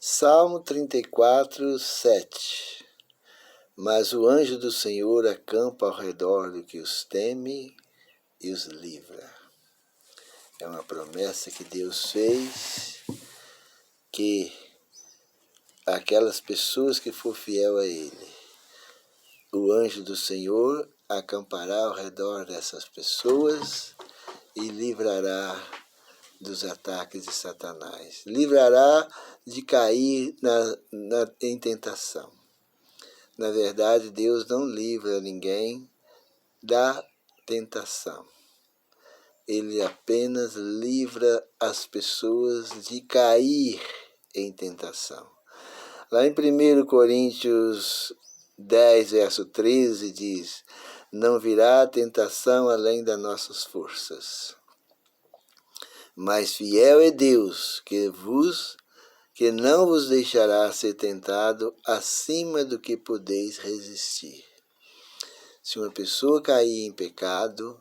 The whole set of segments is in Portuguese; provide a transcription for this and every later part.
Salmo 34, 7. Mas o anjo do Senhor acampa ao redor do que os teme e os livra. É uma promessa que Deus fez, que aquelas pessoas que for fiel a Ele, o anjo do Senhor acampará ao redor dessas pessoas e livrará dos ataques de Satanás. Livrará de cair em tentação. Na verdade, Deus não livra ninguém da tentação. Ele apenas livra as pessoas de cair em tentação. Lá em 1 Coríntios 10, verso 13, diz: não virá tentação além das nossas forças. Mas fiel é Deus, que não vos deixará ser tentado acima do que podeis resistir. Se uma pessoa cair em pecado,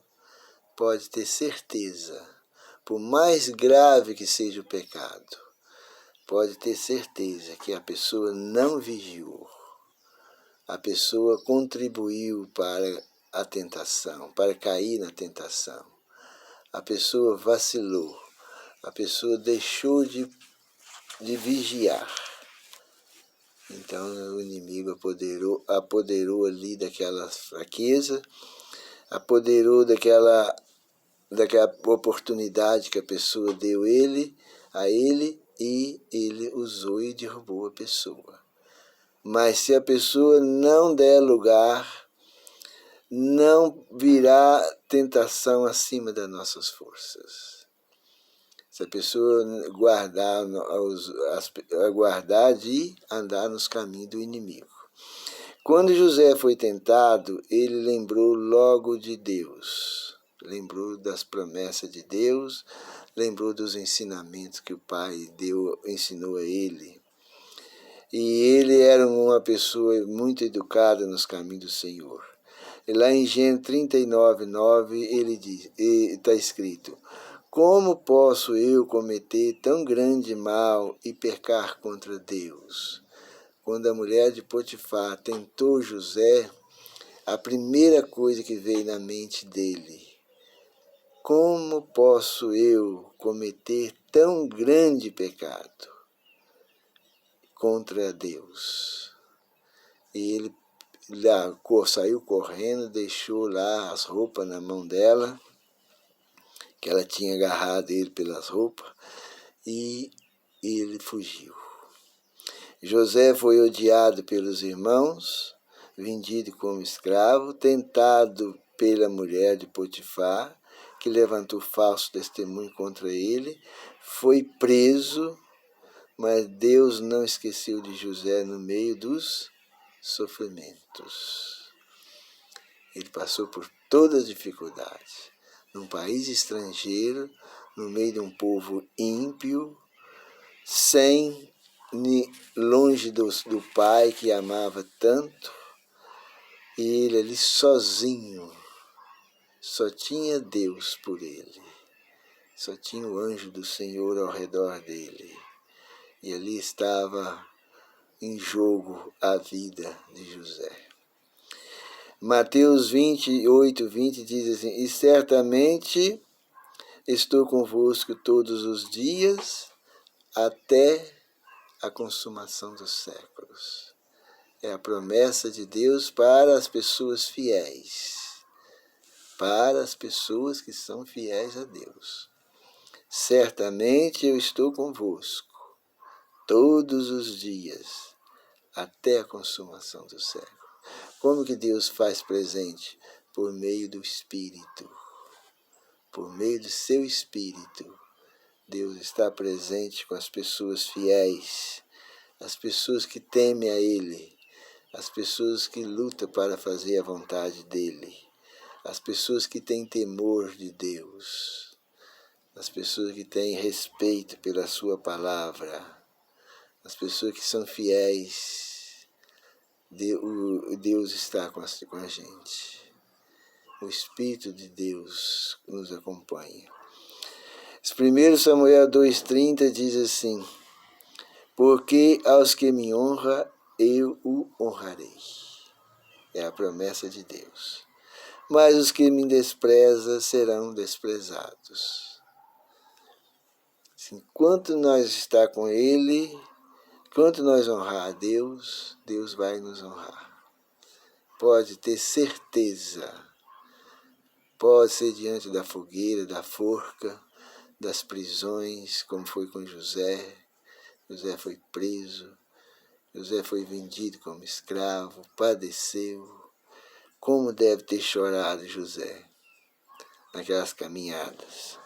pode ter certeza, por mais grave que seja o pecado, pode ter certeza que a pessoa não vigiou. A pessoa contribuiu para a tentação, para cair na tentação. A pessoa vacilou, a pessoa deixou de vigiar. Então o inimigo apoderou ali daquela fraqueza, apoderou daquela oportunidade que a pessoa deu a ele, e ele usou e derrubou a pessoa. Mas se a pessoa não der lugar, não virá tentação acima das nossas forças. Se a pessoa guardar de andar nos caminhos do inimigo. Quando José foi tentado, ele lembrou logo de Deus. Lembrou das promessas de Deus, lembrou dos ensinamentos que o pai ensinou a ele. E ele era uma pessoa muito educada nos caminhos do Senhor. E lá em Gênesis 39, 9, ele diz, está escrito: como posso eu cometer tão grande mal e pecar contra Deus? Quando a mulher de Potifar tentou José, a primeira coisa que veio na mente dele: como posso eu cometer tão grande pecado contra Deus? E ele saiu correndo, deixou lá as roupas na mão dela, que ela tinha agarrado ele pelas roupas, e ele fugiu. José foi odiado pelos irmãos, vendido como escravo, tentado pela mulher de Potifar, que levantou falso testemunho contra ele, foi preso, mas Deus não esqueceu de José no meio dos sofrimentos. Ele passou por todas as dificuldades. Num país estrangeiro, no meio de um povo ímpio, longe do pai que amava tanto, e ele ali sozinho, só tinha Deus por ele, só tinha o anjo do Senhor ao redor dele, e ali estava em jogo a vida de José. Mateus 28, 20 diz assim: e certamente estou convosco todos os dias, até a consumação dos séculos. É a promessa de Deus para as pessoas fiéis, para as pessoas que são fiéis a Deus. Certamente eu estou convosco todos os dias, até a consumação do século. Como que Deus faz presente? Por meio do Espírito. Por meio do seu Espírito, Deus está presente com as pessoas fiéis, as pessoas que temem a Ele, as pessoas que lutam para fazer a vontade dEle, as pessoas que têm temor de Deus, as pessoas que têm respeito pela sua palavra, as pessoas que são fiéis. Deus está com a gente. O Espírito de Deus nos acompanha. 1 Samuel 2,30 diz assim: porque aos que me honram, eu o honrarei. É a promessa de Deus. Mas os que me desprezam serão desprezados. Enquanto nós está com Ele, enquanto nós honrar a Deus, Deus vai nos honrar. Pode ter certeza. Pode ser diante da fogueira, da forca, das prisões, como foi com José. José foi preso, José foi vendido como escravo, padeceu. Como deve ter chorado José naquelas caminhadas,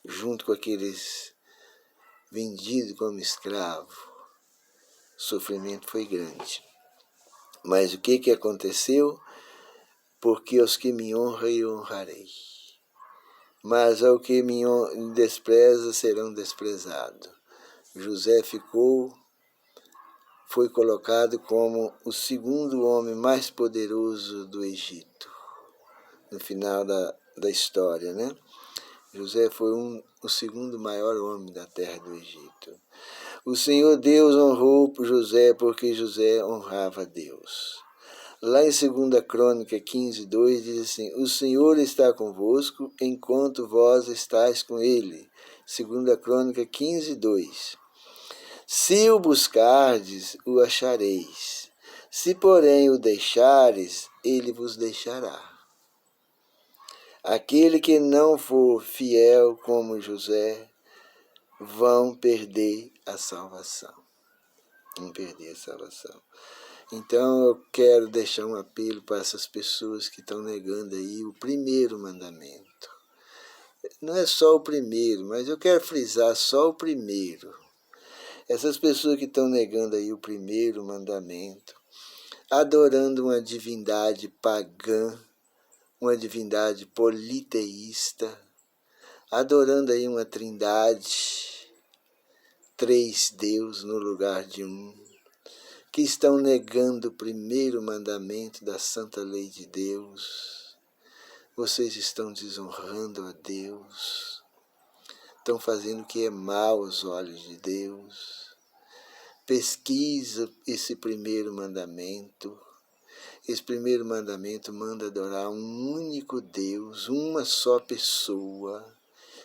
junto com aqueles vendidos como escravo. O sofrimento foi grande. Mas o que aconteceu? Porque aos que me honram eu honrarei. Mas ao que me despreza serão desprezados. José foi colocado como o segundo homem mais poderoso do Egito. No final da história, né? José foi o segundo maior homem da terra do Egito. O Senhor Deus honrou José porque José honrava a Deus. Lá em 2 Crônica 15:2 diz assim: o Senhor está convosco enquanto vós estáis com ele. 2 Crônica 15:2. Se o buscardes, o achareis. Se porém o deixares, ele vos deixará. Aquele que não for fiel como José, vão perder a salvação. Vão perder a salvação. Então eu quero deixar um apelo para essas pessoas que estão negando aí o primeiro mandamento. Não é só o primeiro, mas eu quero frisar só o primeiro. Essas pessoas que estão negando aí o primeiro mandamento, adorando uma divindade pagã, uma divindade politeísta, adorando aí uma trindade, 3 deuses no lugar de um, que estão negando o primeiro mandamento da santa lei de Deus. Vocês estão desonrando a Deus, estão fazendo o que é mal aos olhos de Deus. Pesquisa esse primeiro mandamento. Esse primeiro mandamento manda adorar um único Deus, uma só pessoa,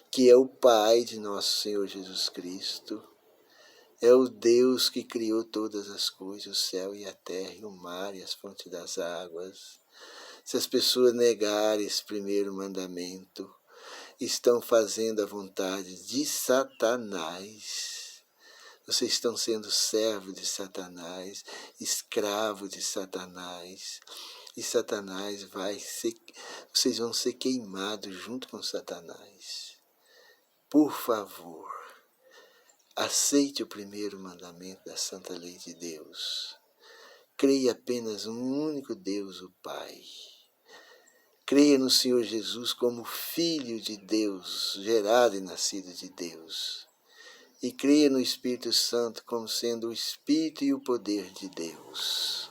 que é o Pai de nosso Senhor Jesus Cristo. É o Deus que criou todas as coisas, o céu e a terra, e o mar e as fontes das águas. Se as pessoas negarem esse primeiro mandamento, estão fazendo a vontade de Satanás. Vocês estão sendo servo de Satanás, escravo de Satanás. E Satanás vocês vão ser queimados junto com Satanás. Por favor, aceite o primeiro mandamento da santa lei de Deus. Creia apenas um único Deus, o Pai. Creia no Senhor Jesus como Filho de Deus, gerado e nascido de Deus. E creia no Espírito Santo como sendo o Espírito e o poder de Deus.